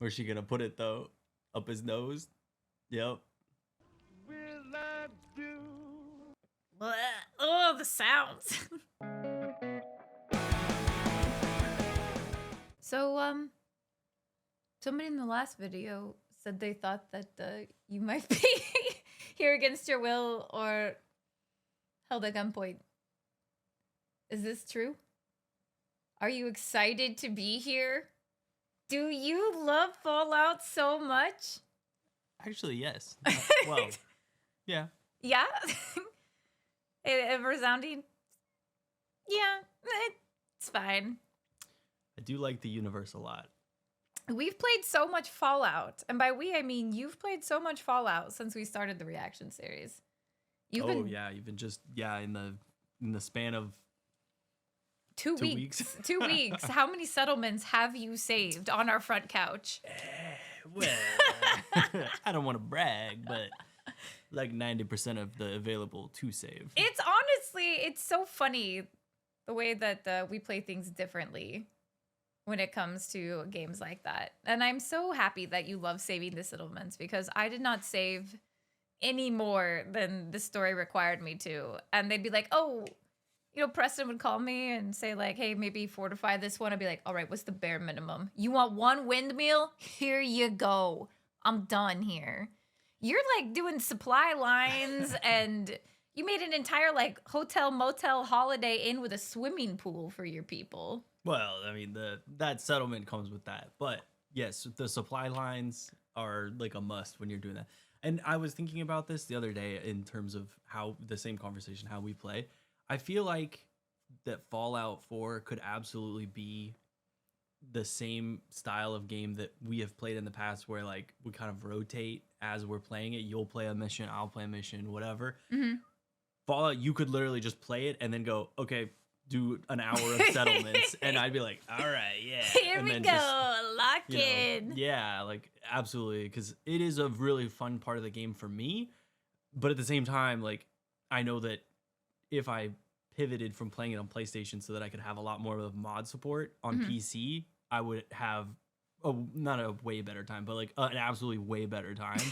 Where's she gonna put it though? Up his nose? Yep. Will I do? Blech. Oh, the sounds. So, somebody in the last video said they thought that you might be here against your will or held at gunpoint. Is this true? Are you excited to be here? Do you love Fallout so much? Actually, yes. Well, yeah. Yeah? A resounding? Yeah, it's fine. I do like the universe a lot. We've played so much Fallout. And by we, I mean you've played so much Fallout since we started the reaction series. You've been yeah, even just in the span of 2 2 weeks. weeks. 2 weeks. How many settlements have you saved on our front couch? Well, I don't want to brag, but like 90% of the available to save. It's honestly, it's so funny the way that we play things differently when it comes to games like that. And I'm so happy that you love saving the settlements because I did not save any more than the story required me to. And they'd be like, oh, Preston would call me and say like, hey, maybe fortify this one. I'd be like, all right, what's the bare minimum? You want one windmill? Here you go. I'm done here. You're like doing supply lines and you made an entire like hotel, motel, Holiday Inn with a swimming pool for your people. Well, I mean, that settlement comes with that. But yes, the supply lines are like a must when you're doing that. And I was thinking about this the other day in terms of how the same conversation, how we play. I feel like that Fallout 4 could absolutely be the same style of game that we have played in the past where like we kind of rotate as we're playing it. You'll play a mission, I'll play a mission, whatever. Mm-hmm. Fallout, you could literally just play it and then go, okay, do an hour of settlements. And I'd be like, all right, yeah. Here and we then go, lock in. Yeah, like absolutely. Because it is a really fun part of the game for me. But at the same time, like I know that if I pivoted from playing it on PlayStation so that I could have a lot more of mod support on PC, I would have not a way better time, but like an absolutely way better time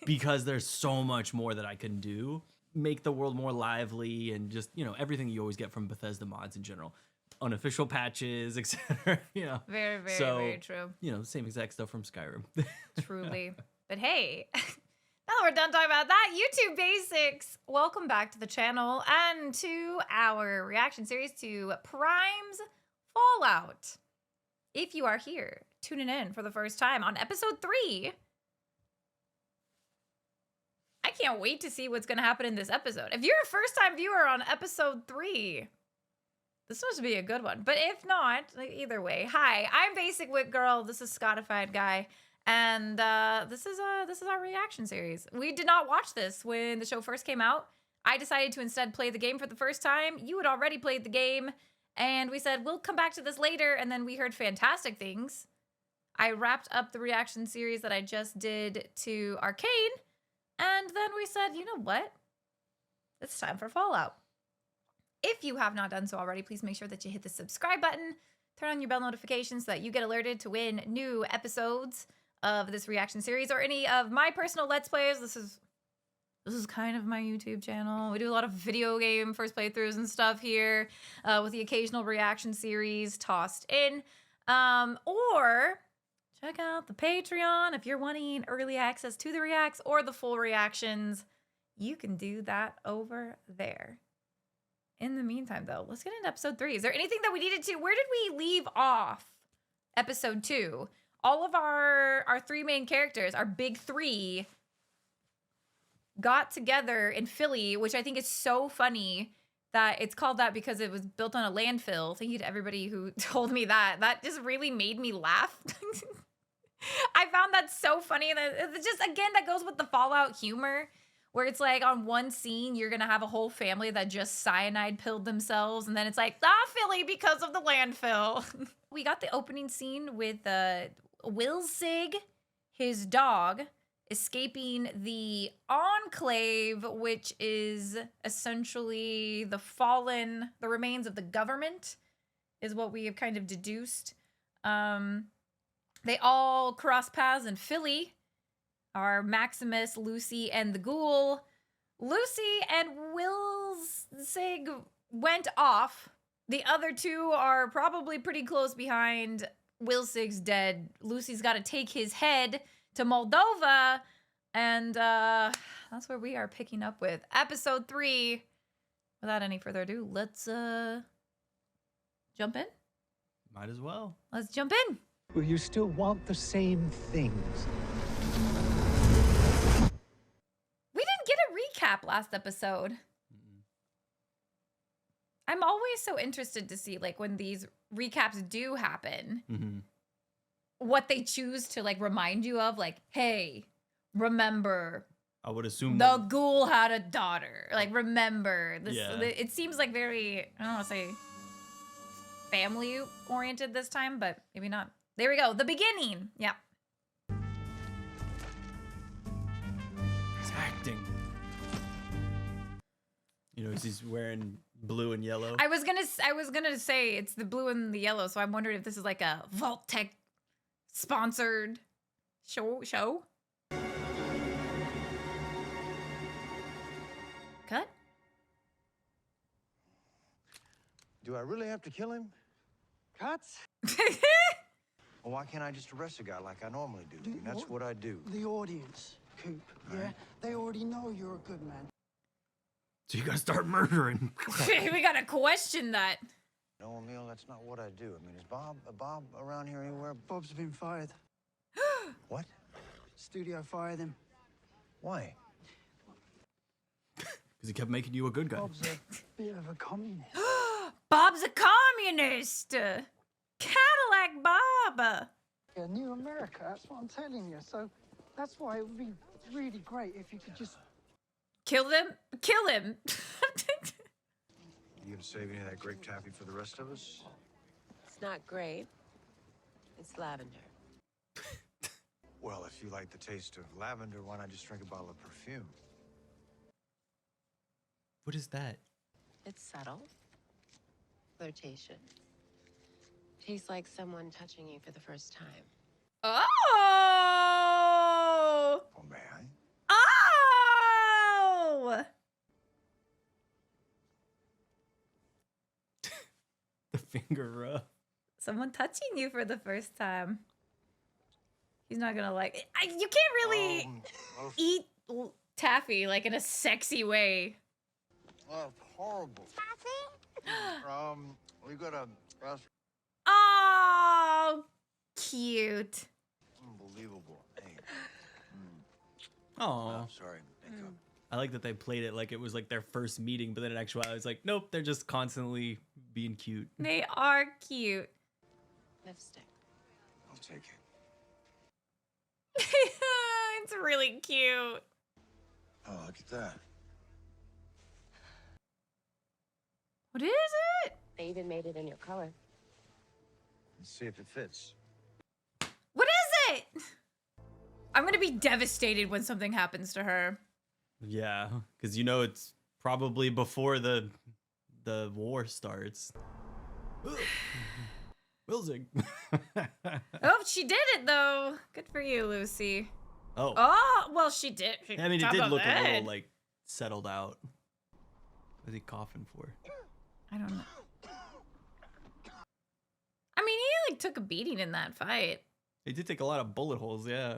because there's so much more that I can do. Make the world more lively and just, everything you always get from Bethesda mods in general. Unofficial patches, etc. Very, very, very true. Same exact stuff from Skyrim. Truly. But hey, now that we're done talking about that, YouTube basics, welcome back to the channel and to our reaction series to Prime's Fallout. If you are here tuning in for the first time on episode 3, I can't wait to see what's going to happen in this episode. If you're a first-time viewer on episode 3, this must be a good one. But if not, either way, hi, I'm Basic Wit Girl. This is Scottified Guy. And this is our reaction series. We did not watch this when the show first came out. I decided to instead play the game for the first time. You had already played the game. And we said, we'll come back to this later. And then we heard fantastic things. I wrapped up the reaction series that I just did to Arcane. And then we said, you know what? It's time for Fallout. If you have not done so already, please make sure that you hit the subscribe button. Turn on your bell notifications so that you get alerted to win new episodes of this reaction series or any of my personal Let's Plays. This is kind of my YouTube channel. We do a lot of video game first playthroughs and stuff here with the occasional reaction series tossed in. Or check out the Patreon if you're wanting early access to the reacts or the full reactions. You can do that over there. In the meantime, though, let's get into episode 3. Is there anything that we needed to? Where did we leave off episode 2? All of our 3 main characters, our big 3, got together in Philly, which I think is so funny that it's called that because it was built on a landfill. Thank you to everybody who told me that. That just really made me laugh. I found that so funny. That it's just, again, that goes with the Fallout humor, where it's like on one scene, you're going to have a whole family that just cyanide pilled themselves. And then it's like, Philly because of the landfill. We got the opening scene with Will Sig, his dog, escaping the Enclave, which is essentially the remains of the government, is what we have kind of deduced. They all cross paths in Philly. Are Maximus, Lucy, and the Ghoul. Lucy and Wilsig went off. The other two are probably pretty close behind. Wilsig's dead. Lucy's got to take his head to Moldova. And that's where we are picking up with episode 3. Without any further ado, let's jump in. Might as well. Let's jump in. Will you still want the same things? We didn't get a recap last episode. I'm always so interested to see, like, when these recaps do happen, what they choose to, like, remind you of. Like, hey, remember, I would assume the Ghoul had a daughter. Like, remember. This. Yeah. It seems like very, I don't want to say family-oriented this time, but maybe not. There we go. The beginning. Yeah. He's acting. You know, he's wearing blue and yellow. I was gonna say it's the blue and the yellow, so I'm wondering if this is like a Vault Tech sponsored show. Cut. Do I really have to kill him? Cuts? Or why can't I just arrest a guy like I normally do? I mean, that's what I do. The audience, Coop, yeah? They already know you're a good man. So you gotta start murdering. We gotta question that. No, Emil, that's not what I do. I mean, is Bob around here anywhere? Bob's been fired. What? Studio fired him. Why? Because he kept making you a good guy. Bob's a bit of a communist. Bob's a communist. Cadillac Bob. Yeah, New America, that's what I'm telling you. So that's why it would be really great if you could just... Kill him. Kill him. You gonna save any of that grape taffy for the rest of us? It's not grape. It's lavender. Well, if you like the taste of lavender, why not just drink a bottle of perfume? What is that? It's subtle. Flirtation. Tastes like someone touching you for the first time. Oh. Oh, may I? Oh. The finger rub. Someone touching you for the first time. He's not gonna like it. You can't really Oh, eat taffy like in a sexy way. oh, horrible. We got a Oh, cute. unbelievable. Hey. Oh, Oh, sorry. Makeup. I like that they played it like it was like their first meeting, but then in actuality, it's like, nope, they're just constantly being cute. They are cute. Lipstick. I'll take it. It's really cute. Oh, look at that. What is it? They even made it in your color. Let's see if it fits. What is it? I'm gonna be devastated when something happens to her. Yeah, because you know it's probably before the war starts. Wilzig. Oh, she did it though. Good for you, Lucy. Oh, Oh, well, she did. I mean, it Top did of look the a little head. like settled out. What is he coughing for? I don't know. I mean, he like took a beating in that fight. He did take a lot of bullet holes, yeah.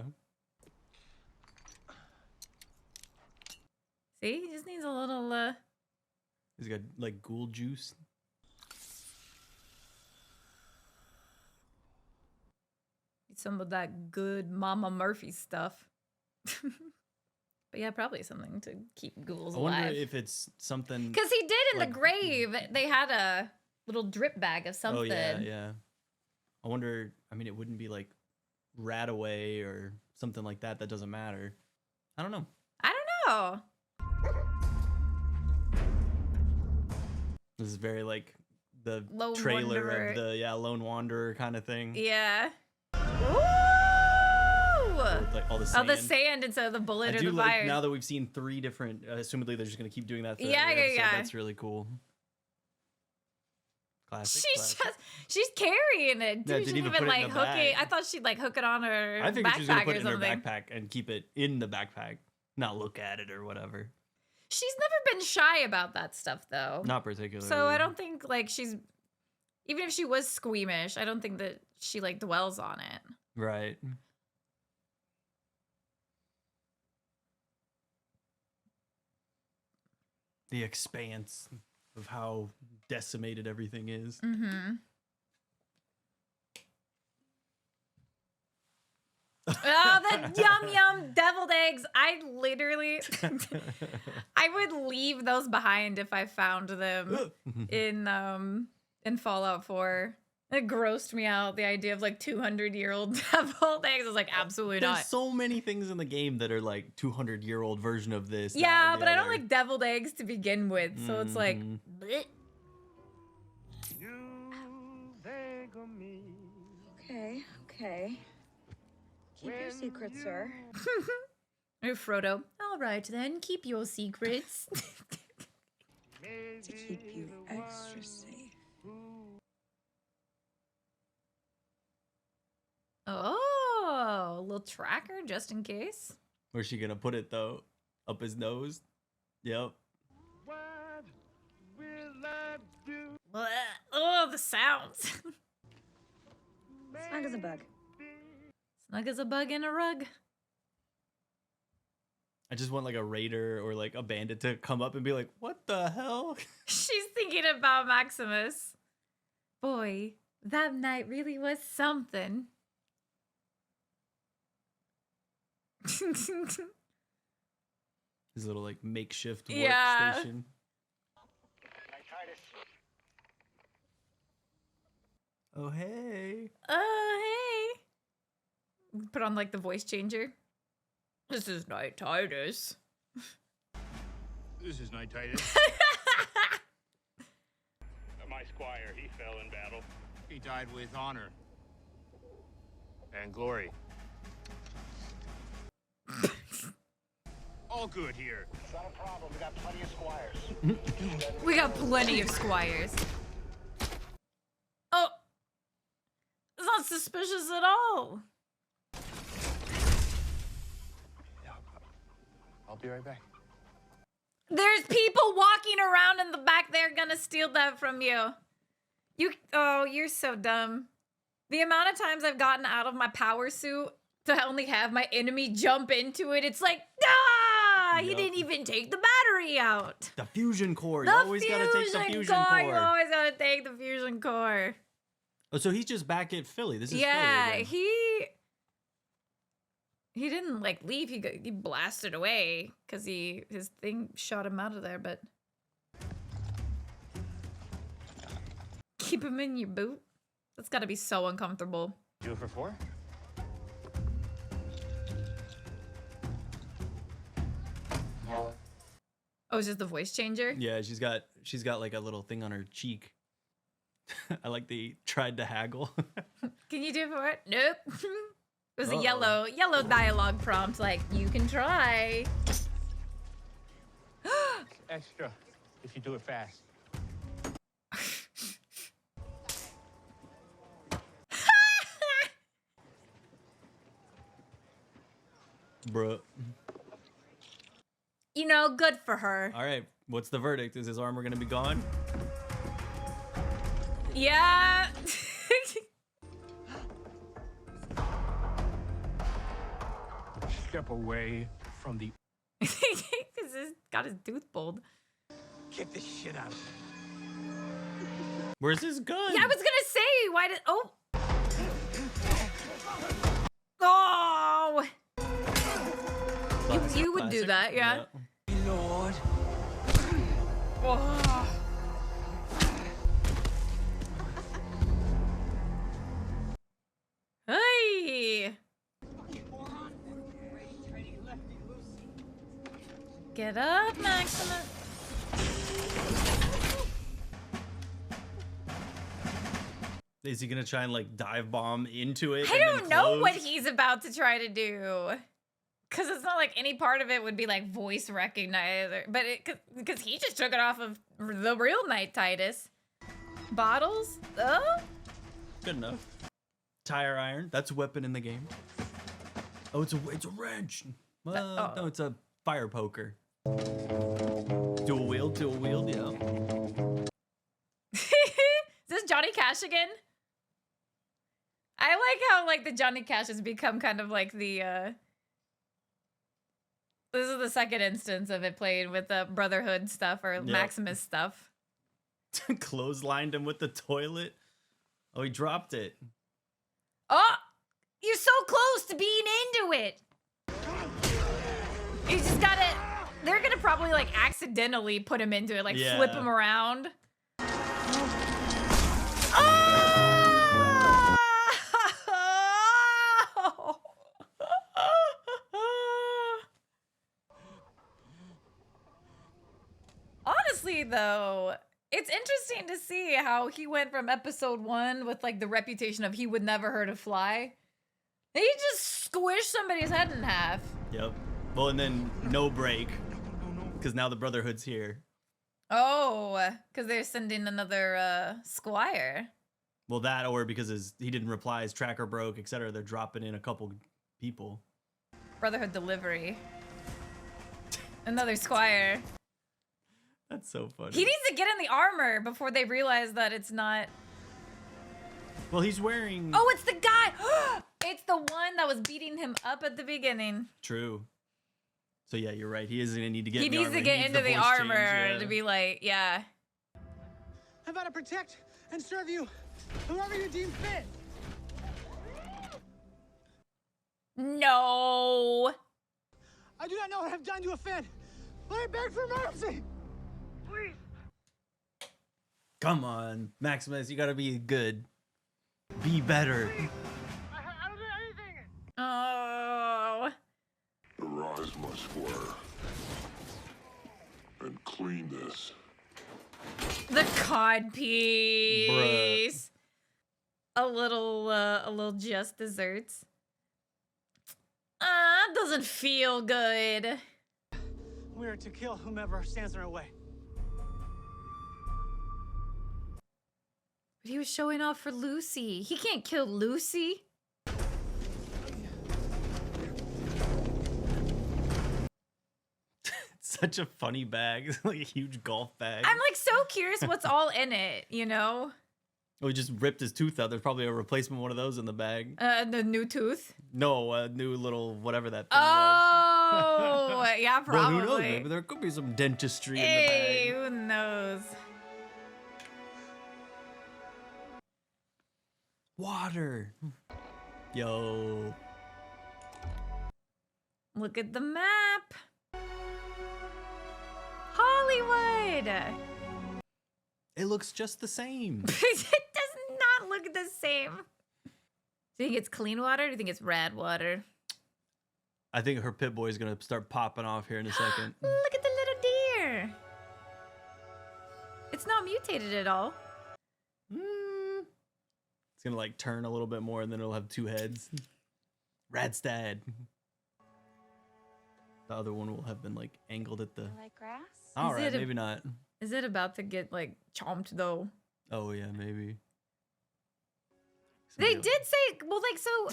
See, he just needs a little. He's got like ghoul juice. Some of that good Mama Murphy stuff. But yeah, probably something to keep ghouls I wonder alive. if it's something. Because he did in like- the grave. They had a little drip bag of something. Oh yeah, yeah. I wonder. I mean, it wouldn't be like rat away or something like that. That doesn't matter. I don't know. I don't know. This is very like the Lone trailer Wanderer. of the Lone Wanderer kind of thing. Yeah. Ooh! With, like all the Oh, sand. the sand instead of the bullet I or do the like fire. now that we've seen 3 different. Assumedly, they're just gonna keep doing that. For Yeah, every yeah, episode. yeah. That's really cool. Classic. She's carrying it. Yeah, Dude, she didn't even even put it like in a hook it. bag. I thought she'd like hook it on her I think she was gonna backpack put or it in her something. backpack and keep it in the backpack, not look at it or whatever. She's never been shy about that stuff though. Not particularly. So I don't think like she's, even if she was squeamish, I don't think that she like dwells on it. Right. The expanse of how decimated everything is. Mm-hmm. Oh, the yum deviled eggs. I literally I would leave those behind if I found them in Fallout 4. It grossed me out, the idea of like 200-year-old deviled eggs. I was like, absolutely There's not. so many things in the game that are like 200-year-old version of this. that, Yeah, and the but I don't other. like deviled eggs to begin with, so it's like Mhm. bleh. You beg of me. Okay. Keep your secret, sir. Oh, Frodo. All right then, keep your secrets. To keep you extra safe. Oh, a little tracker just in case. Where's she gonna put it though? Up his nose? Yep. What will I do? Bleh. Oh, the sounds. Snug as a bug. Snug as a bug in a rug. I just want like a raider or like a bandit to come up and be like, "What the hell?" She's thinking about Maximus. Boy, that night really was something. His little like makeshift Yeah. workstation. Oh hey. Oh, hey. Put on like the voice changer. This is Night Titus. This is Night Titus. My squire, he fell in battle. He died with honor and glory. All good here. It's not a problem. We got plenty of squires. We got plenty of squires. Oh, it's not suspicious at all. I'll be right back. There's people walking around in the back there gonna steal that from you. Oh, you're so dumb. The amount of times I've gotten out of my power suit to only have my enemy jump into it, it's like, ah, he Yep. didn't even take the battery out. The fusion core. The You always gotta take the fusion You core. always gotta take the fusion core. Oh, so he's just back at Philly. This is Yeah, Philly again. he didn't like leave. He blasted away because his thing shot him out of there. But keep him in your boot. That's got to be so uncomfortable. Do it for 4? Oh, is this the voice changer? Yeah, she's got like a little thing on her cheek. I like the tried to haggle. Can you do it for it? Nope. It was a Uh-oh. yellow dialogue prompt. Like, you can try. Extra if you do it fast. Bruh. You know, good for her. All right, what's the verdict? Is his armor gonna be gone? Yeah. Step away from the. Because he's got his tooth pulled. Kick this shit out of me. Where's his gun? Yeah, I was gonna say, why did? Oh. Oh. Classic, You would do classic. that, yeah. Lord. Oh. Hey. Get up, Maximus. Is he gonna try and like dive bomb into it? I and then don't know close? what he's about to try to do. Because it's not like any part of it would be like voice recognized. But because he just took it off of the real Knight Titus. Bottles? Oh? Good enough. Tire iron. That's a weapon in the game. Oh, it's a wrench. Well, no, it's a fire poker. Dual wield, yeah. Is this Johnny Cash again? I like how like the Johnny Cash has become kind of like the this is the second instance of it played with the Brotherhood stuff or Maximus stuff. Clotheslined him with the toilet. Oh, he dropped it. Oh, you're so close to being into it. You just gotta. They're gonna probably like accidentally put him into it, like flip him around. Oh! Honestly, though, it's interesting to see how he went from episode 1 with like the reputation of he would never hurt a fly. He just squished somebody's head in half. Yep. Well, and then no break, because now the Brotherhood's here. Oh, because they're sending another squire. Well, that or because he didn't reply, his tracker broke, etc. They're dropping in a couple people. Brotherhood delivery. Another squire. That's so funny. He needs to get in the armor before they realize that it's not. Well, he's wearing. Oh, it's the guy. It's the one that was beating him up at the beginning. True. So yeah, you're right. He is gonna need to get. He in the needs armor. to get into the armor change, to be like, yeah. I'm about to protect and serve you, whoever you deem fit. No. I do not know what I've done to offend. Let me beg for mercy. Please. Come on, Maximus, you gotta be good. Be better. I don't do anything. Oh. Arise, my squire, and clean this. The cod piece. A little just desserts. Doesn't feel good. We are to kill whomever stands in our way. But he was showing off for Lucy. He can't kill Lucy. Such a funny bag, like a huge golf bag. I'm like so curious what's all in it, you know? Oh, he just ripped his tooth out. There's probably a replacement one of those in the bag. The new tooth? No, a new little whatever that thing Oh, yeah, was. probably. But who knows? Maybe there could be some dentistry Hey, in the bag. who knows? Water. Yo. Look at the map. Hollywood. It looks just the same. It does not look the same. Do you think it's clean water or do you think it's rad water? I think her pit boy is gonna start popping off here in a second. Look at the little deer. It's not mutated at all. It's gonna like turn a little bit more and then it'll have two heads. Radstad. The other one will have been like angled at the. Like grass? All right, maybe not. Is it about to get like chomped though? Oh yeah, maybe. They did say, well, like, so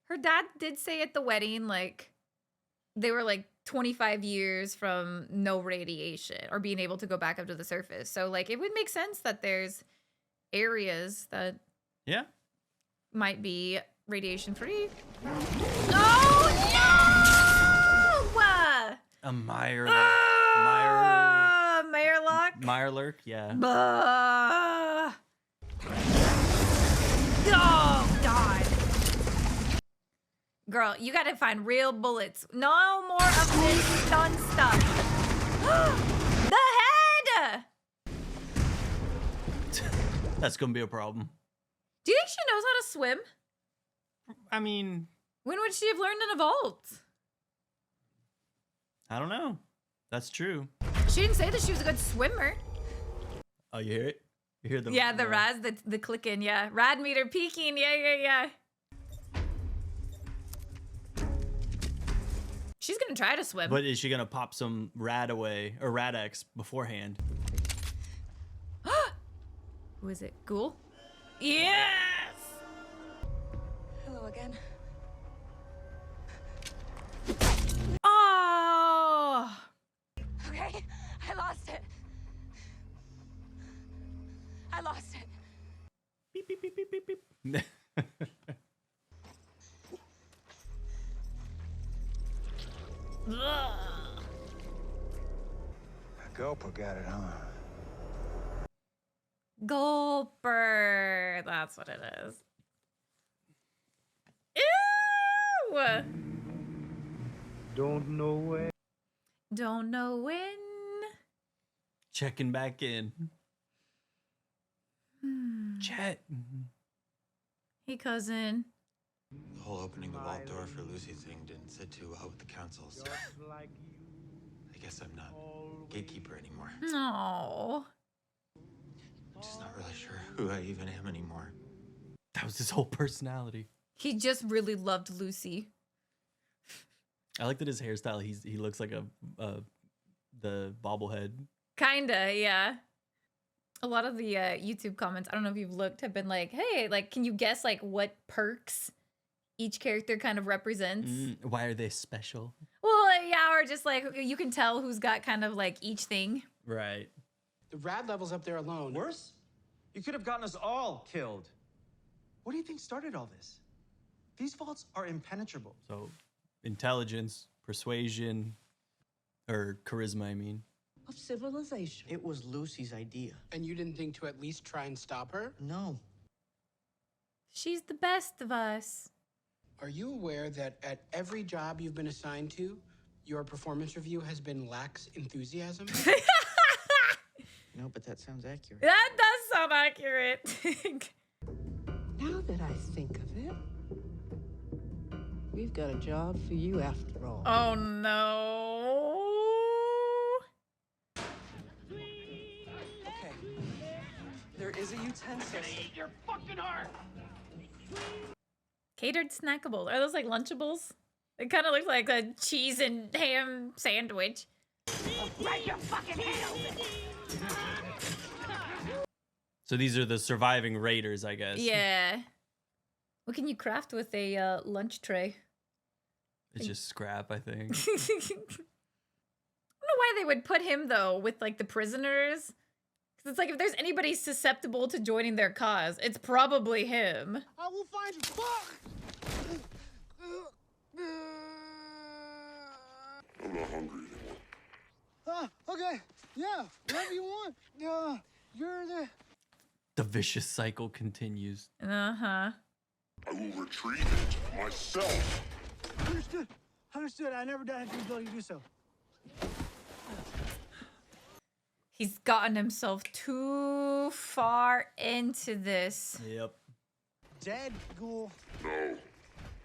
her dad did say at the wedding, like, they were like 25 years from no radiation or being able to go back up to the surface. So, like, it would make sense that there's areas that might be radiation free. Oh, no! A Meyer. Meyerlock? Meyerlurk, yeah. Oh, God. Girl, you gotta find real bullets. No more of this stun stuff. The head! That's gonna be a problem. Do you think she knows how to swim? I mean, when would she have learned in a vault? I don't know. That's true. She didn't say that she was a good swimmer. Oh, you hear it? You hear the the Raz, the clicking, yeah. Rad meter peaking, yeah. She's gonna try to swim. But is she gonna pop some rad away or Rad-X beforehand? Who is it? Ghoul? Yes! Hello again. Oh! Okay, I lost it. I lost it. Beep, beep, beep, beep, beep, beep. Ugh. Gulper got it, huh? Gulper. That's what it is. Ew! Don't know where. Don't know when. Checking back in. Chet. Hey, cousin. The whole opening the vault door for Lucy thing didn't sit too well with the councils. Like you. I guess I'm not gatekeeper anymore. No. I'm just not really sure who I even am anymore. That was his whole personality. He just really loved Lucy. I like that his hairstyle. He looks like the bobblehead. Kinda, yeah. A lot of the YouTube comments, I don't know if you've looked, have been like, hey, like, can you guess like what perks each character kind of represents? Why are they special? Well, yeah, or just like you can tell who's got kind of like each thing. Right. The rad levels up there alone. Worse? You could have gotten us all killed. What do you think started all this? These vaults are impenetrable. So, intelligence, persuasion, or charisma, I mean. Of civilization. It was Lucy's idea. And you didn't think to at least try and stop her? No. She's the best of us. Are you aware that at every job you've been assigned to, your performance review has been lax enthusiasm? No, but that sounds accurate. That does sound accurate. Now that I think of it, we've got a job for you after all. Oh no. Okay. There is a utensil. Eat your fucking heart. Catered snackables. Are those like Lunchables? It kind of looks like a cheese and ham sandwich. Break your fucking hand. So these are the surviving raiders, I guess. Yeah. What can you craft with a lunch tray? It's just scrap, I think. I don't know why they would put him though with like the prisoners. Because it's like if there's anybody susceptible to joining their cause, it's probably him. I will find you. Fuck! I'm not hungry anymore. Okay. Yeah, whatever you want. You're The vicious cycle continues. Uh-huh. I will retrieve it myself. Understood. Understood. I never doubted your ability to do so. He's gotten himself too far into this. Yep. Dead ghoul. No.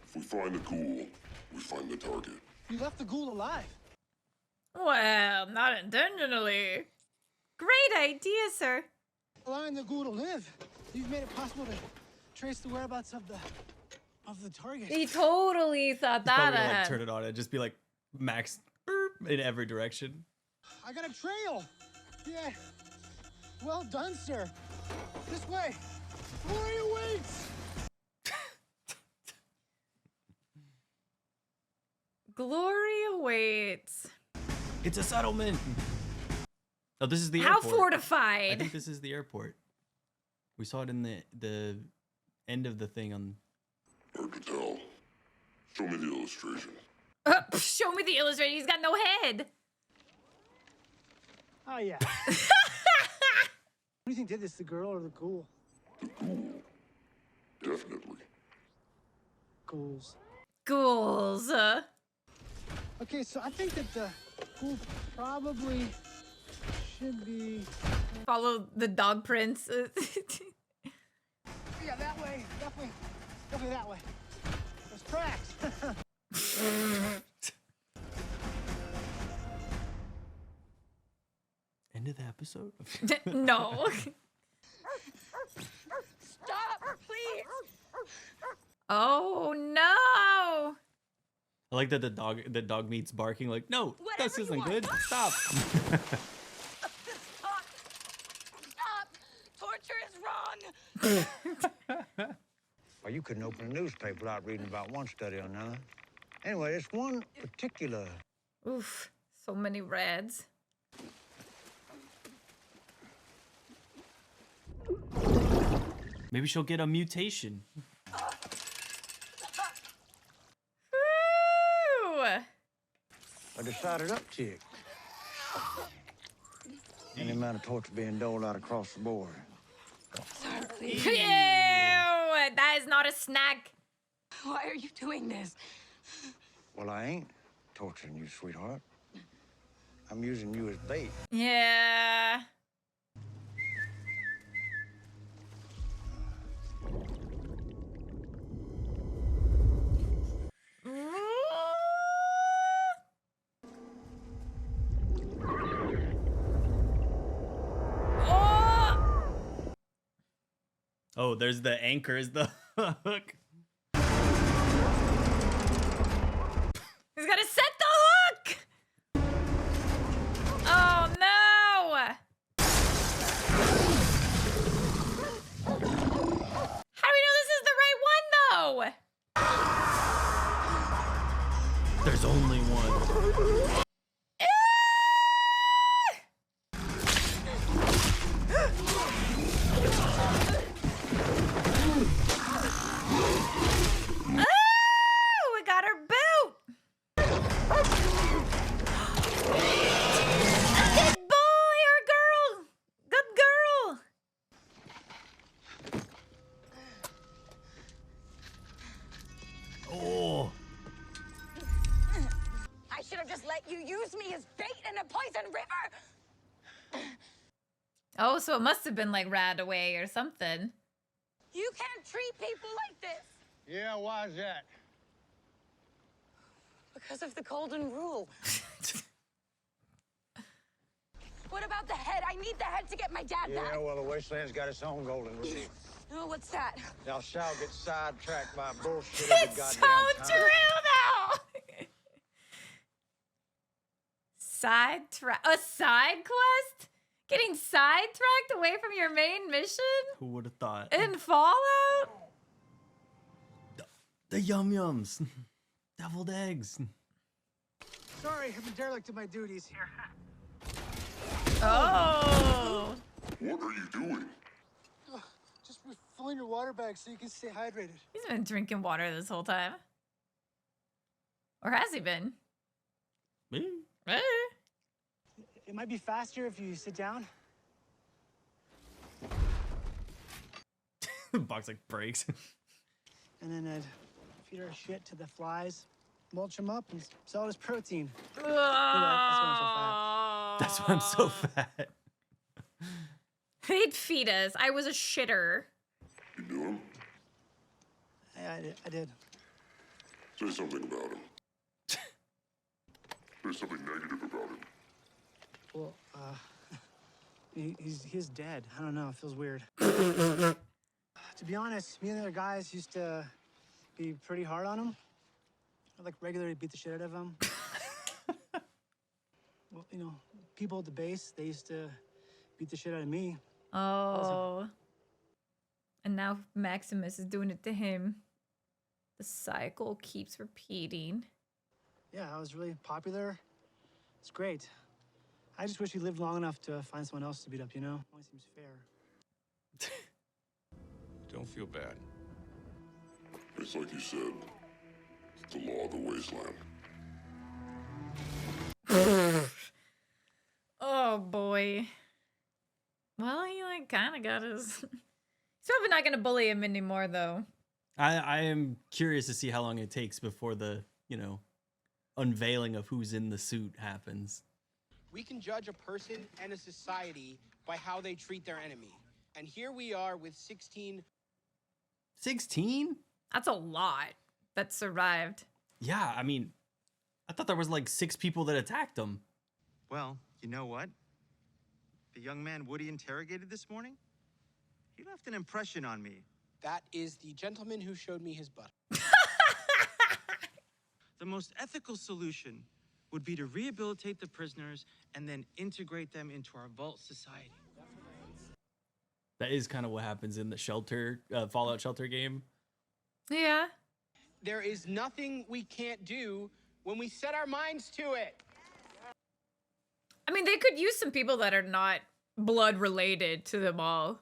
If we find the ghoul, we find the target. You left the ghoul alive. Well, not intentionally. Great idea, sir. Allowing the ghoul to live, you've made it possible to trace the whereabouts of the target. He totally thought that Probably gonna, ahead. like turn it on and just be like max burp in every direction. I got a trail. Yeah. Well done, sir. This way. Glory awaits. Glory awaits. It's a settlement. Oh, this is the How airport. fortified. I think this is the airport. We saw it in the end of the thing on. Hard to tell. Show me the illustration. Show me the illustration. He's got no head. Oh yeah. Who do you think did this, the girl or the ghoul? The ghoul. Definitely. Ghouls. Ghouls. Okay, so I think that the ghoul probably should be. Follow the dog prints. Yeah, that way. Definitely that way. There's tracks. End of the episode? No. Stop, please. Oh no. I like that the dog meets barking like, no, this Whatever you isn't want. good. Stop. Stop. Stop. Torture is wrong. Well, you couldn't open a newspaper without reading about one study or another. Anyway, it's one particular. Oof, so many reds. Maybe she'll get a mutation. Ooh. A decided uptick in the amount of torture being doled out across the board. Sorry, please. Ew, that is not a snack. Why are you doing this? Well, I ain't torturing you, sweetheart. I'm using you as bait. Yeah. Oh, there's the anchor is the hook. He's gotta set the hook! Oh no! How do we know this is the right one though? There's only one. I should have just let you use me as bait in a poison river. Oh, so it must have been like rat away or something. You can't treat people like this. Yeah, why is that? Because of the golden rule. What about the head? I need the head to get my dad back. Yeah, well, the wasteland's got its own golden rule. Oh, what's that? Thou shalt get sidetracked by bullshit It's every so goddamn time. true though. A side quest? Getting sidetracked away from your main mission? Who would have thought? In Fallout? The yum yums. Deviled eggs. Sorry, I've been derelict in my duties here. Oh. What are you doing? Just refilling your water bag so you can stay hydrated. He's been drinking water this whole time. Or has he been? Me? It might be faster if you sit down. The box like breaks. And then I'd feed our shit to the flies, mulch them up, and sell it as protein. That's why I'm so fat. They'd feed us. I was a shitter. You knew him? I did. Say something about him. Say something negative about him. Well, he's dead. I don't know. It feels weird. To be honest, me and the other guys used to be pretty hard on him. I'd like regularly beat the shit out of him. Well, you know, people at the base, they used to beat the shit out of me. Oh. And now Maximus is doing it to him. The cycle keeps repeating. Yeah, I was really popular. It's great. I just wish he lived long enough to find someone else to beat up, you know? Only seems fair. Don't feel bad. It's like you said. It's the law of the wasteland. Oh boy. Well, he like kind of got his. He's probably not gonna bully him anymore, though. I am curious to see how long it takes before the, you know, unveiling of who's in the suit happens. We can judge a person and a society by how they treat their enemy. And here we are with 16. 16? That's a lot that survived. Yeah, I mean, I thought there was like 6 people that attacked him. Well, you know what? The young man Woody interrogated this morning, he left an impression on me. That is the gentleman who showed me his butt. The most ethical solution would be to rehabilitate the prisoners and then integrate them into our vault society. That is kind of what happens in the shelter, Fallout Shelter game. Yeah. There is nothing we can't do when we set our minds to it. I mean, they could use some people that are not blood related to them all.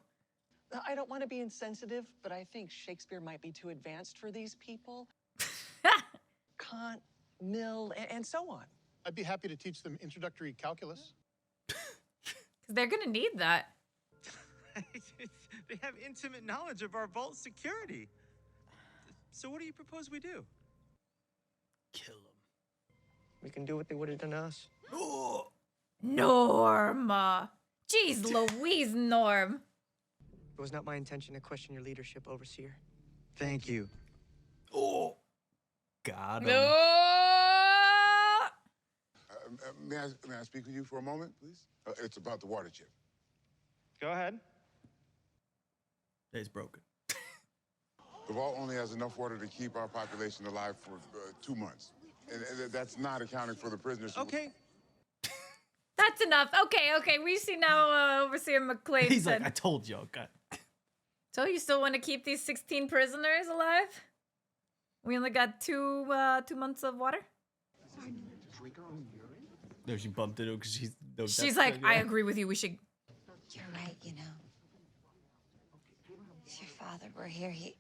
I don't want to be insensitive, but I think Shakespeare might be too advanced for these people. Kant, Mill, and so on. I'd be happy to teach them introductory calculus. They're going to need that. They have intimate knowledge of our vault security. So what do you propose we do? Kill them. We can do what they would have done to us. Norm. Jeez Louise, Norm. It was not my intention to question your leadership, Overseer. Thank you. Oh, got him. No. May I speak with you for a moment, please? It's about the water chip. Go ahead. It's broken. The vault only has enough water to keep our population alive for 2 months. And that's not accounting for the prisoners. Okay. That's enough. Okay. We see now Overseer McClane. He's like, I told you. Okay. So you still want to keep these 16 prisoners alive? We only got two months of water? No, she bumped into him because She's like, I agree with you. We should... You're right, you know. If your father were here, She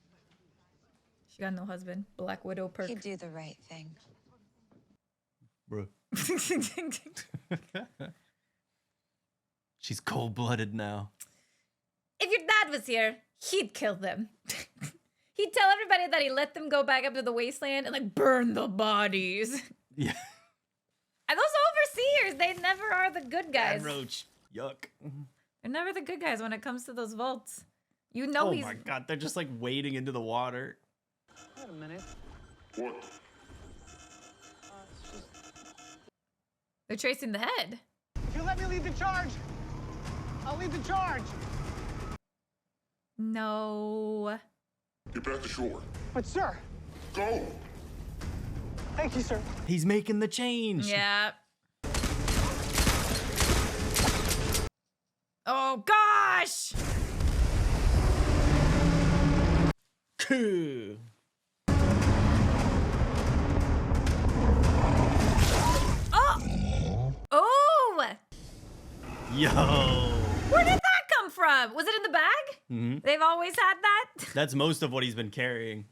got no husband. Black Widow perk. he'd do the right thing. Bro. She's cold-blooded now. If your dad was here, he'd kill them. He'd tell everybody that he let them go back up to the wasteland and like burn the bodies. Yeah. And those overseers, they never are the good guys. Bad roach. Yuck. They're never the good guys when it comes to those vaults. You know he's... Oh my god, they're just like wading into the water. Wait a minute. What? They're tracing the head. If you let me lead the charge, I'll lead the charge. No. Get back to shore. But sir. Go! Thank you, sir. He's making the change. Yeah. Oh gosh! Cool. Oh! Yo. Where did that come from? Was it in the bag? Mm-hmm. They've always had that? That's most of what he's been carrying.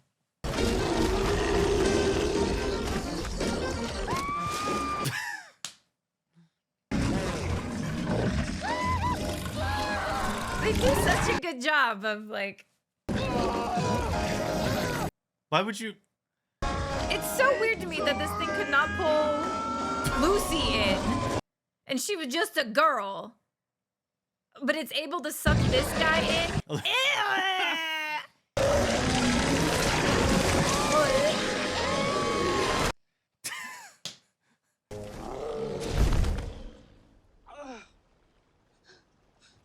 They do such a good job of like... Why would you... It's so weird to me that this thing could not pull Lucy in. And she was just a girl. But it's able to suck this guy in.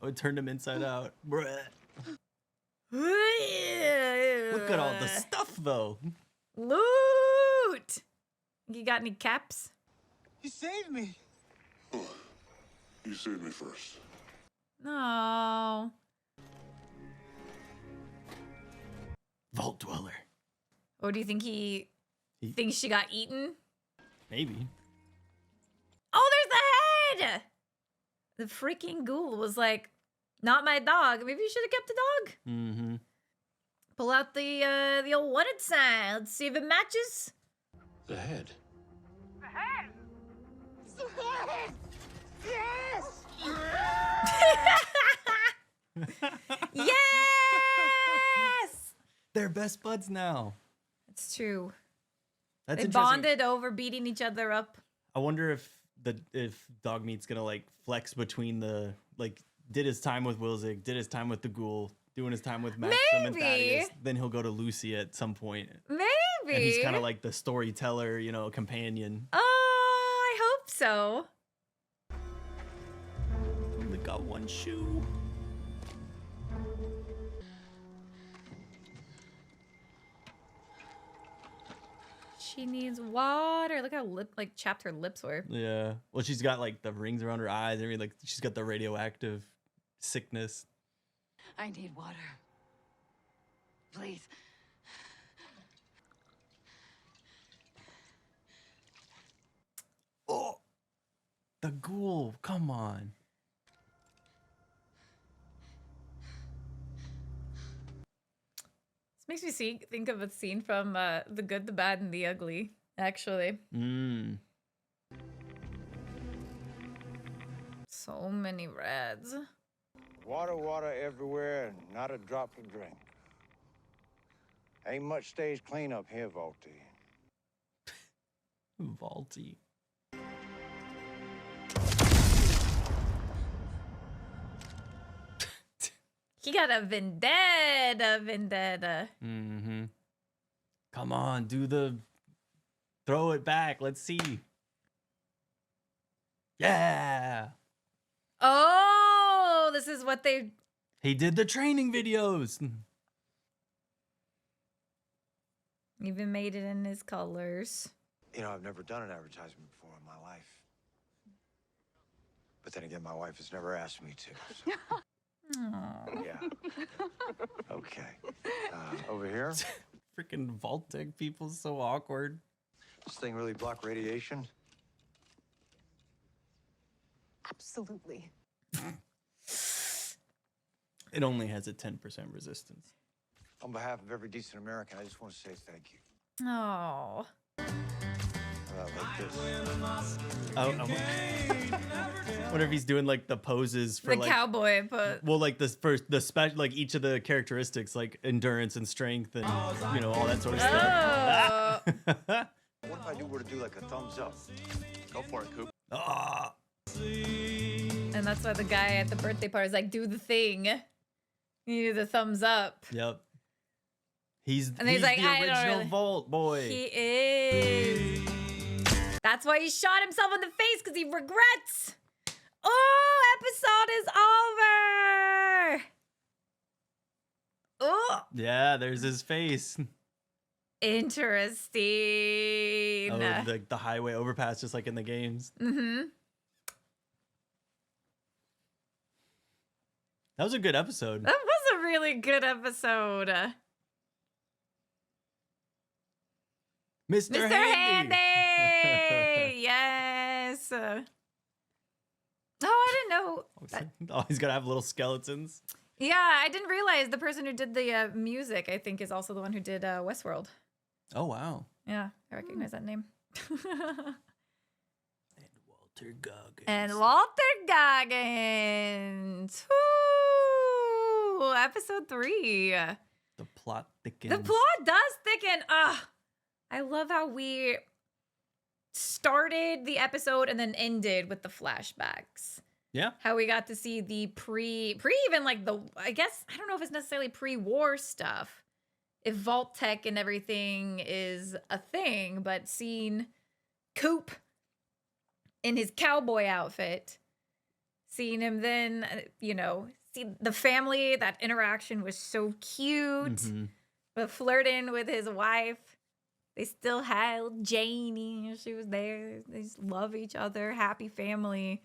Oh, it turned him inside out. Bruh. Look at all the stuff, though. Loot! You got any caps? You saved me. You saved me first. No. Vault Dweller. Or do you think he thinks she got eaten? Maybe. Oh, there's the head! The freaking ghoul was like, not my dog. Maybe you should have kept the dog. Mm-hmm. Pull out the old wanted sign. Let's see if it matches. The head. The head! The head! Yes! Yes! They're best buds now. It's true. That's they interesting. bonded over beating each other up. I wonder if Dog Meat's gonna like flex between the like did his time with Wilzig, did his time with the Ghoul, doing his time with Maxim and Thaddeus. Then he'll go to Lucy at some point. Maybe. And he's kind of like the storyteller, you know, companion. Oh, I hope so. Only got one shoe. She needs water. Look how chapped her lips were. Yeah. Well, she's got like the rings around her eyes. I mean, like she's got the radioactive sickness. I need water. Please. Oh, the ghoul. Come on. This makes me think of a scene from The Good, the Bad, and the Ugly, actually. So many reds. Water, water everywhere, and not a drop to drink. Ain't much stage cleanup here, Volty. Vaulty. He got a vendetta. Mm-hmm. Come on, do the... Throw it back. Let's see. Yeah! Oh, this is what they... He did the training videos. Even made it in his colors. You know, I've never done an advertisement before in my life. But then again, my wife has never asked me to. So. Yeah. Okay. Over here. Freaking Vault-Tec people, so awkward. This thing really block radiation? Absolutely. It only has a 10% resistance. On behalf of every decent American, I just want to say thank you. Oh. Like this. I wonder if he's doing like the poses for The like cowboy pose. Well, like the special, like each of the characteristics, like endurance and strength, and you know all that sort of stuff. What if I were to do like a thumbs up? Go for it, Coop. Ah. And that's why the guy at the birthday party is like, do the thing. You do the thumbs up. Yep. He's And he's like, the I don't original really- Vault boy. He is. That's why he shot himself in the face, because he regrets. Oh, episode is over. Oh, Yeah, there's his face. interesting. Oh, the highway overpass, just like in the games. Mm-hmm. That was a good episode. That was a really good episode. Mr. Mr. Handy. Handy! Yes. Oh, I didn't know. Oh, he's gotta have little skeletons. Yeah, I didn't realize the person who did the music, I think, is also the one who did Westworld. Oh, wow. Yeah, I recognize that name. Walter Goggins. And Walter Goggins. Woo! Episode 3. The plot thickens. The plot does thicken. I love how we started the episode and then ended with the flashbacks. Yeah. How we got to see the even like I guess, I don't know if it's necessarily pre-war stuff. If Vault-Tec and everything is a thing, but seeing Coop in his cowboy outfit, seeing him then, see the family, that interaction was so cute. Mm-hmm. But flirting with his wife, they still had Janie. She was there. They just love each other. Happy family.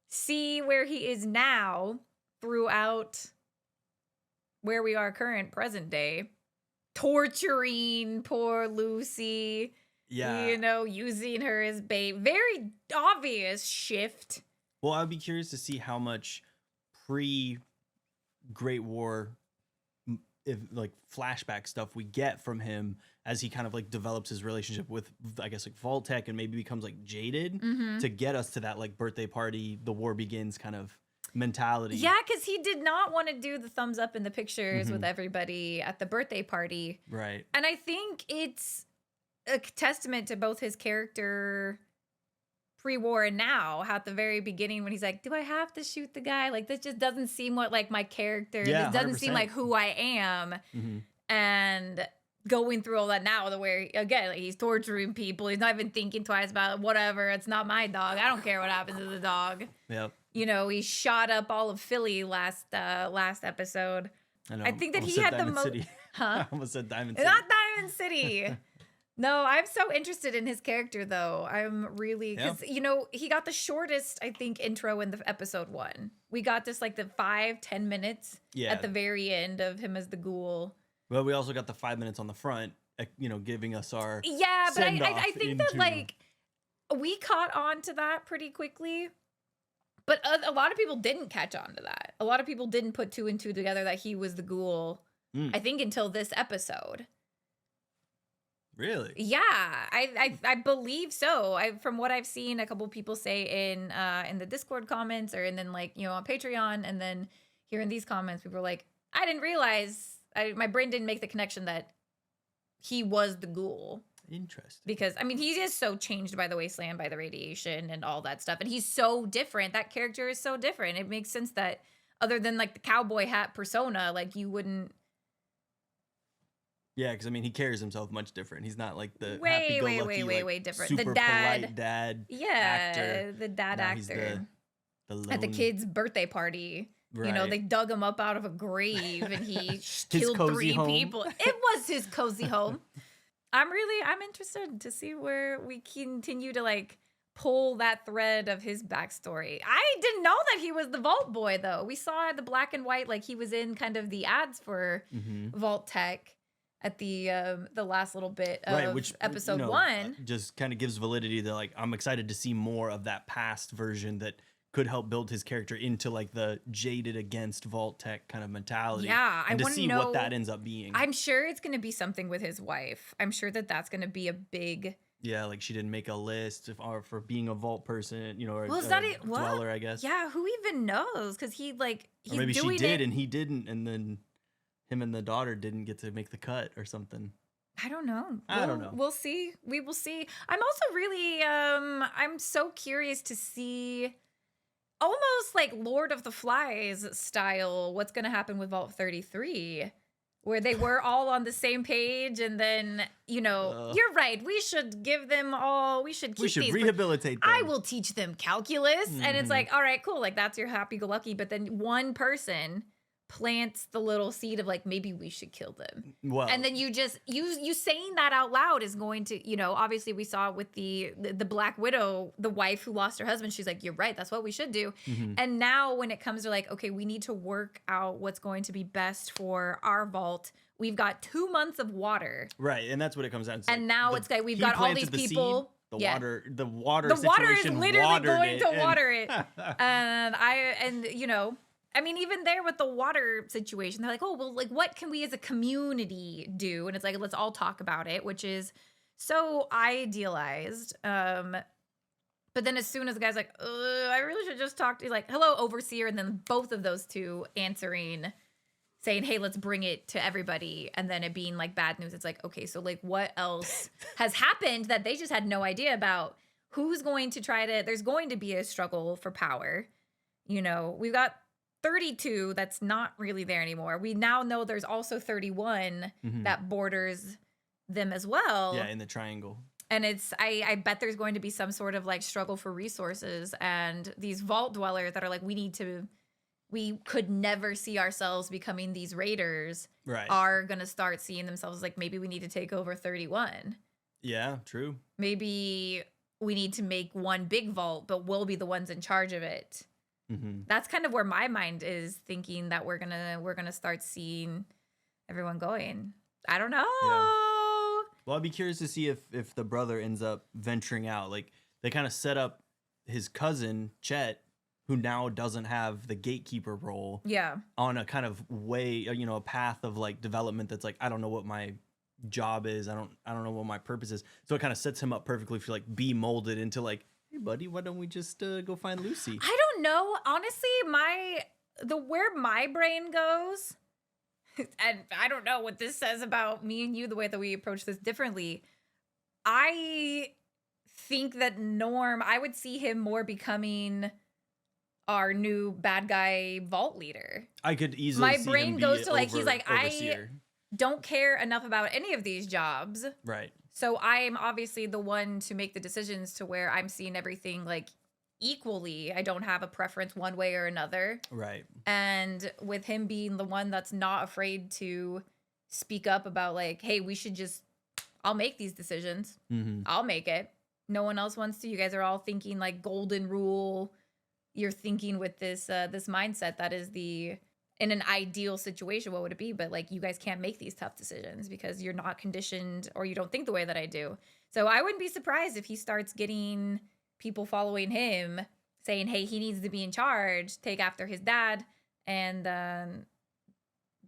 See where he is now throughout where we are current, present day. Torturing poor Lucy. Yeah. Using her as bait. Very obvious shift. Well, I'd be curious to see how much pre-Great War, if like flashback stuff we get from him as he kind of like develops his relationship with, I guess, like Vault-Tec, and maybe becomes like jaded to get us to that like birthday party, the war begins kind of mentality. Yeah, because he did not want to do the thumbs up in the pictures with everybody at the birthday party. Right. And I think it's a testament to both his character pre-war and now, how at the very beginning when he's like, do I have to shoot the guy? Like, this just doesn't seem what like my character, Yeah, this doesn't seem 100%. like who I am. And going through all that now, where again, like, he's torturing people. He's not even thinking twice about it. Whatever, it's not my dog. I don't care what happens to the dog. Yep. He shot up all of Philly last episode. I know. I think that Almost he said had the Diamond most. City. Huh? I almost said Diamond City. Not Diamond City. No, I'm so interested in his character, though. I'm really, because, you know, he got the shortest, I think, intro in the episode 1. We got this, like, the 5-10 minutes at the very end of him as the ghoul. Well, we also got the 5 minutes on the front, you know, giving us our Yeah, but send-off I think that, like, we caught on to that pretty quickly. But a lot of people didn't catch on to that. A lot of people didn't put 2 and 2 together that he was the ghoul, I think, until this episode. Really? Yeah, I believe so. From what I've seen a couple people say in the Discord comments, or and then, like, you know, on Patreon, and then here in these comments, people were like, I didn't realize, my brain didn't make the connection that he was the ghoul. Interesting. Because, I mean, he is so changed by the wasteland, by the radiation and all that stuff. And he's so different. That character is so different. It makes sense that other than, like, the cowboy hat persona, like, you wouldn't. Yeah, because, I mean, he carries himself much different. He's not like the way like, different. super The dad, polite dad yeah, the dad now he's actor. the At the kid's birthday party. Right. You know, they dug him up out of a grave and he killed cozy 3 home. people. It was his cozy home. I'm interested to see where we continue to, like, pull that thread of his backstory. I didn't know that he was the Vault Boy, though. We saw the black and white, like, he was in kind of the ads for Vault Tech at the last little bit of which, episode you know, 1. just kind of gives validity to, like, I'm excited to see more of that past version that could help build his character into, like, the jaded against Vault Tech kind of mentality. Yeah, and I to want to see know what that ends up being. I'm sure it's going to be something with his wife. I'm sure that that's going to be a big. Yeah, like, she didn't make a list for being a vault person, you know, or, Well, is that it? dweller, What? I guess. Yeah, who even knows? Because he's Or maybe she doing did it. and he didn't, and then him and the daughter didn't get to make the cut or something. I don't know. I don't know. We'll see. We will see. I'm also really, I'm so curious to see, almost like Lord of the Flies style, what's going to happen with Vault 33, where they were all on the same page, and then, you know, you're right. We should give them all. We should rehabilitate them. I will teach them calculus, and it's like, all right, cool. Like, that's your happy-go-lucky. But then one person plants the little seed of, like, maybe we should kill them. Well, and then you just you saying that out loud is going to, you know, obviously we saw with the Black Widow, the wife who lost her husband, she's like, you're right, that's what we should do. And now when it comes to, like, okay, we need to work out what's going to be best for our vault. We've got 2 months of water. Right, and that's what it comes down to. And now it's like we've got all these people. The water the water is literally going to water it. And you know, I mean, even there with the water situation, they're like, oh, well, like, what can we as a community do? And it's like, let's all talk about it, which is so idealized. But then as soon as the guy's like, I really should just talk to you, like, hello, overseer. And then both of those two answering, saying, hey, let's bring it to everybody. And then it being, like, bad news. It's like, okay, so, like, what else has happened that they just had no idea about? Who's going to there's going to be a struggle for power. You know, we've got 32 that's not really there anymore. We now know there's also 31 that borders them as well. Yeah, in the triangle. And it's I bet there's going to be some sort of, like, struggle for resources, and these vault dwellers that are like, we could never see ourselves becoming these raiders, right, are gonna start seeing themselves like, maybe we need to take over 31. Yeah, true. Maybe we need to make one big vault, but we'll be the ones in charge of it. That's kind of where my mind is thinking that we're gonna start seeing everyone going. I don't know. Yeah. Well, I'd be curious to see if the brother ends up venturing out. Like, they kind of set up his cousin Chet, who now doesn't have the gatekeeper role. Yeah. On a kind of way, you know, a path of, like, development that's like, I don't know what my job is. I don't know what my purpose is. So it kind of sets him up perfectly for, like, be molded into, like, hey buddy, why don't we just go find Lucy? I don't know. Honestly, where my brain goes, and I don't know what this says about me and you, the way that we approach this differently. I think that Norm, I would see him more becoming our new bad guy vault leader. I could easily see brain him be goes to, like, he's like, overseer. I don't care enough about any of these jobs. Right. So I am obviously the one to make the decisions to where I'm seeing everything, like, equally. I don't have a preference one way or another. Right. And with him being the one that's not afraid to speak up about, like, hey, we should just I'll make these decisions. Mm-hmm. I'll make it. No one else wants to. You guys are all thinking like golden rule. You're thinking with this this mindset that is in an ideal situation, what would it be? But like, you guys can't make these tough decisions because you're not conditioned or you don't think the way that I do. So I wouldn't be surprised if he starts getting people following him saying, hey, he needs to be in charge, take after his dad, and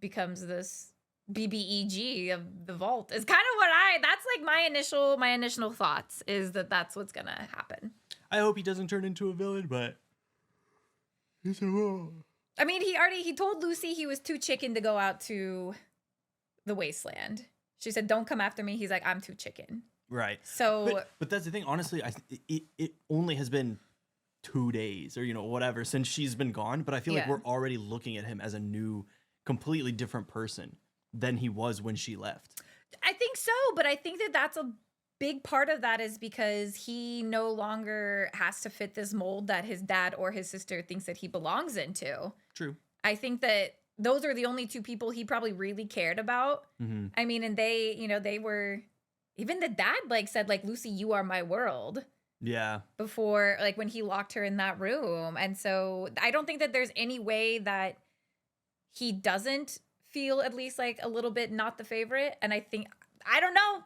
becomes this BBEG of the vault. Is kind of what that's like my initial thoughts is that that's what's gonna happen. I hope he doesn't turn into a villain, but I mean, he told Lucy he was too chicken to go out to the wasteland. She said, don't come after me. He's like, I'm too chicken. right. So But that's the thing. Honestly, it only has been 2 days or whatever since she's been gone. But I feel like Yeah. we're already looking at him as a new, completely different person than he was when she left. I think so, but I think that that's a big part of that is because he no longer has to fit this mold that his dad or his sister thinks that he belongs into. True. I think that those are the only two people he probably really cared about. Mm-hmm. I mean, and they, they were, even the dad like said like, Lucy, you are my world Yeah. before, like when he locked her in that room. And so I don't think that there's any way that he doesn't feel at least like a little bit not the favorite. And I don't know.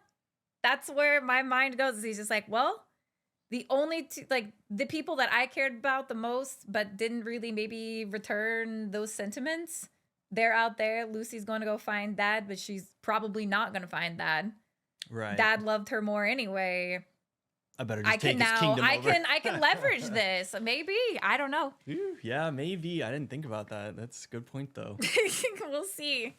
That's where my mind goes. He's just like, well, the only two, like the people that I cared about the most, but didn't really maybe return those sentiments, they're out there. Lucy's going to go find dad, but she's probably not going to find dad. Right. Dad loved her more anyway. I better just take his kingdom over. I can leverage this. Maybe. I don't know. Ooh, yeah, maybe. I didn't think about that. That's a good point, though. We'll see.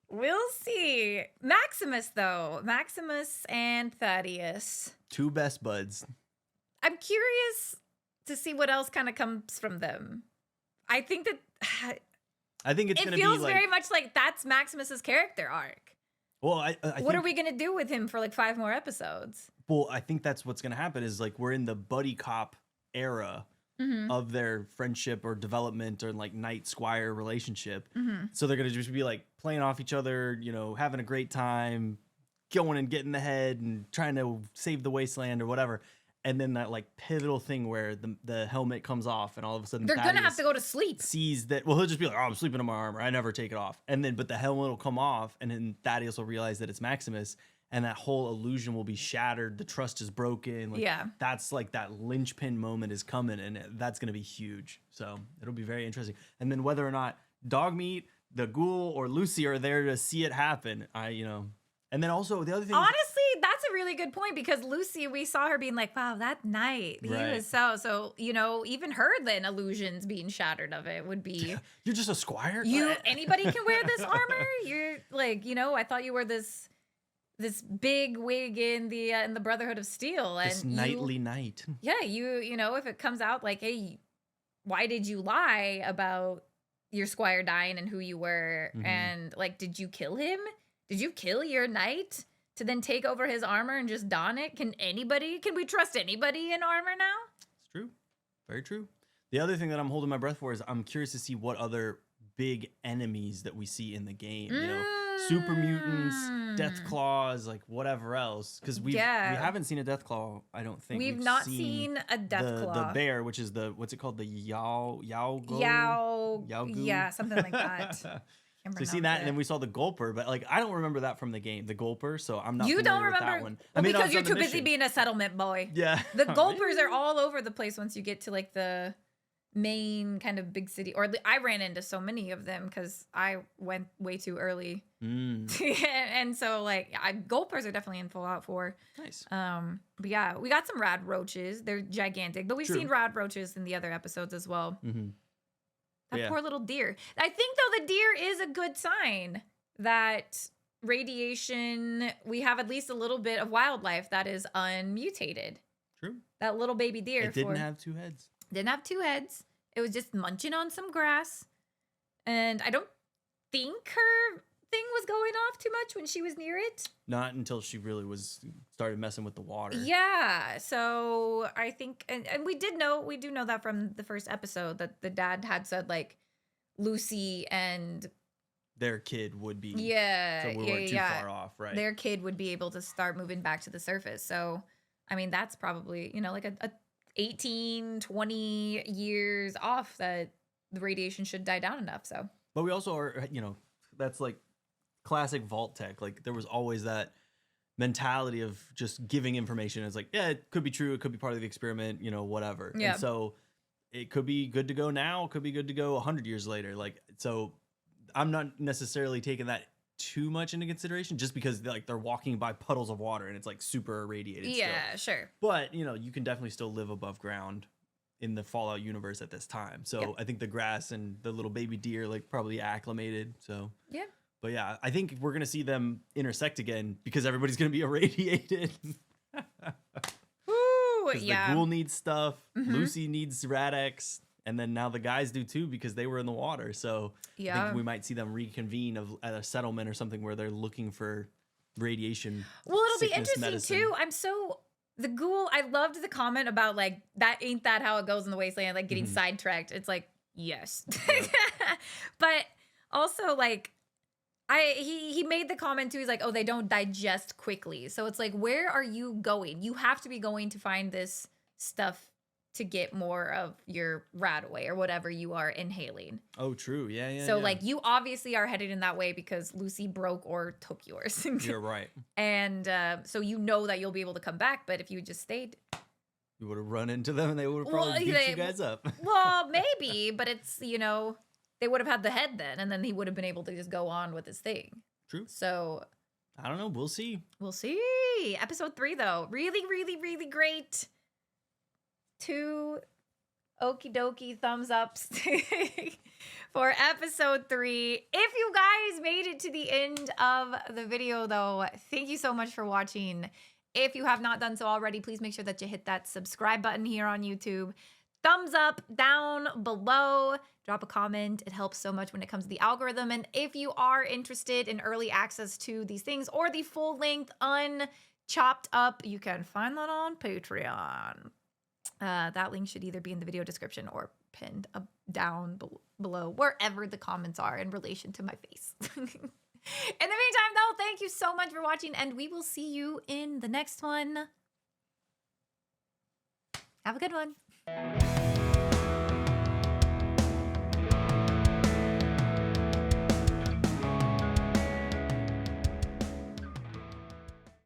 We'll see. Maximus, though. Maximus and Thaddeus. 2 best buds. I'm curious to see what else kind of comes from them. I think that I think it's it going to be feels like... very much like that's Maximus's character arc. Well, I What think, are we going to do with him for like 5 more episodes? Well, I think that's what's going to happen is like we're in the buddy cop era Mhm. of their friendship or development or like knight squire relationship. Mhm. So they're going to just be like playing off each other, having a great time, going and getting the head and trying to save the wasteland or whatever. And then that like pivotal thing where the helmet comes off and all of a sudden They're going to have Thaddeus to go to sleep. sees that, well, he'll just be like, oh, I'm sleeping in my armor. I never take it off. And then, but the helmet will come off and then Thaddeus will realize that it's Maximus and that whole illusion will be shattered. The trust is broken. Like, Yeah. That's like that linchpin moment is coming and that's going to be huge. So it'll be very interesting. And then whether or not Dogmeat, the ghoul, or Lucy are there to see it happen, and then also the other thing. Honestly, that's a really good point because Lucy, we saw her being like, wow, that night. He Right. was so, even her then illusions being shattered of it would be. You're just a squire? Anybody can wear this armor? You're like, I thought you were this big wig in the Brotherhood of Steel. And This knightly knight. Yeah, if it comes out like, hey, why did you lie about your squire dying and who you were? Mhm. And like, did you kill him? Did you kill your knight to then take over his armor and just don it? Can we trust anybody in armor now? It's true. Very true. The other thing that I'm holding my breath for is I'm curious to see what other big enemies that we see in the game. Super mutants, death claws, like whatever else. Because we haven't seen a death claw, I don't think. We've not seen a death claw. The bear, which is what's it called? The Yao. Yeah, something like that. So we seen that, and then we saw the Gulper, but like I don't remember that from the game, the Gulper. So I'm not. You familiar don't with remember that one. well, I mean, I because was you're on the too busy mission. being a settlement boy. Yeah, The Gulpers are all over the place once you get to like the main kind of big city. Or I ran into so many of them because I went way too early, and so like Gulpers are definitely in Fallout 4. Nice. But yeah, we got some rad roaches. They're gigantic, but we've True. seen rad roaches in the other episodes as well. Mm-hmm. That Yeah. poor little deer. I think though the deer is a good sign that radiation, we have at least a little bit of wildlife that is unmutated. True. That little baby deer. It didn't have 2 heads. Didn't have 2 heads. It was just munching on some grass. And I don't think her thing was going off too much when she was near it. Not until she really started messing with the water. Yeah, so I think, and we do know that from the first episode that the dad had said like Lucy and their kid would be. Yeah, So we weren't too far off, right? Their kid would be able to start moving back to the surface. So, I mean, that's probably, you know, like a 18, 20 years off that the radiation should die down enough. So, But we also are, you know, that's like classic vault tech. Like there was always that mentality of just giving information. It's like, yeah, it could be true. It could be part of the experiment, you know, whatever. Yeah. And so it could be good to go now. It could be good to go 100 years later. Like, so I'm not necessarily taking that too much into consideration just because like they're walking by puddles of water and it's like super irradiated. yeah, sure. But, you know, you can definitely still live above ground in the Fallout universe at this time. So Yep. I think the grass and the little baby deer like probably acclimated. So Yeah. but yeah, I think we're gonna see them intersect again because everybody's gonna be irradiated. Woo, 'Cause yeah. the ghoul needs stuff, Mhm. Lucy needs Rad-X, and then now the guys do too because they were in the water. So I Yeah. think we might see them reconvene at a settlement or something where they're looking for radiation. Well, it'll be sickness interesting medicine. too. The ghoul, I loved the comment about like, that ain't that how it goes in the wasteland, like getting Mhm. sidetracked. It's like, yes. But also like, he made the comment too. He's like, oh, they don't digest quickly. So it's like, where are you going? You have to be going to find this stuff to get more of your rad away or whatever you are inhaling. Oh, true. Yeah. So yeah. like, you obviously are headed in that way because Lucy broke or took yours. You're right. And so you know that you'll be able to come back. But if you just stayed, You would have run into them and they would have Well, probably beat they- you guys up. well, maybe, but it's, you know, they would have had the head then, and then he would have been able to just go on with his thing. True. So I don't know. We'll see. we'll see. Episode 3, though, really, really, really great. 2 okie dokie thumbs ups for episode 3. If you guys made it to the end of the video, though, thank you so much for watching. If you have not done so already, please make sure that you hit that subscribe button here on YouTube. Thumbs up down below. Drop a comment. It helps so much when it comes to the algorithm. And if you are interested in early access to these things or the full length unchopped up, you can find that on Patreon. That link should either be in the video description or pinned down below, wherever the comments are in relation to my face. In the meantime, though, thank you so much for watching, and we will see you in the next one. Have a good one.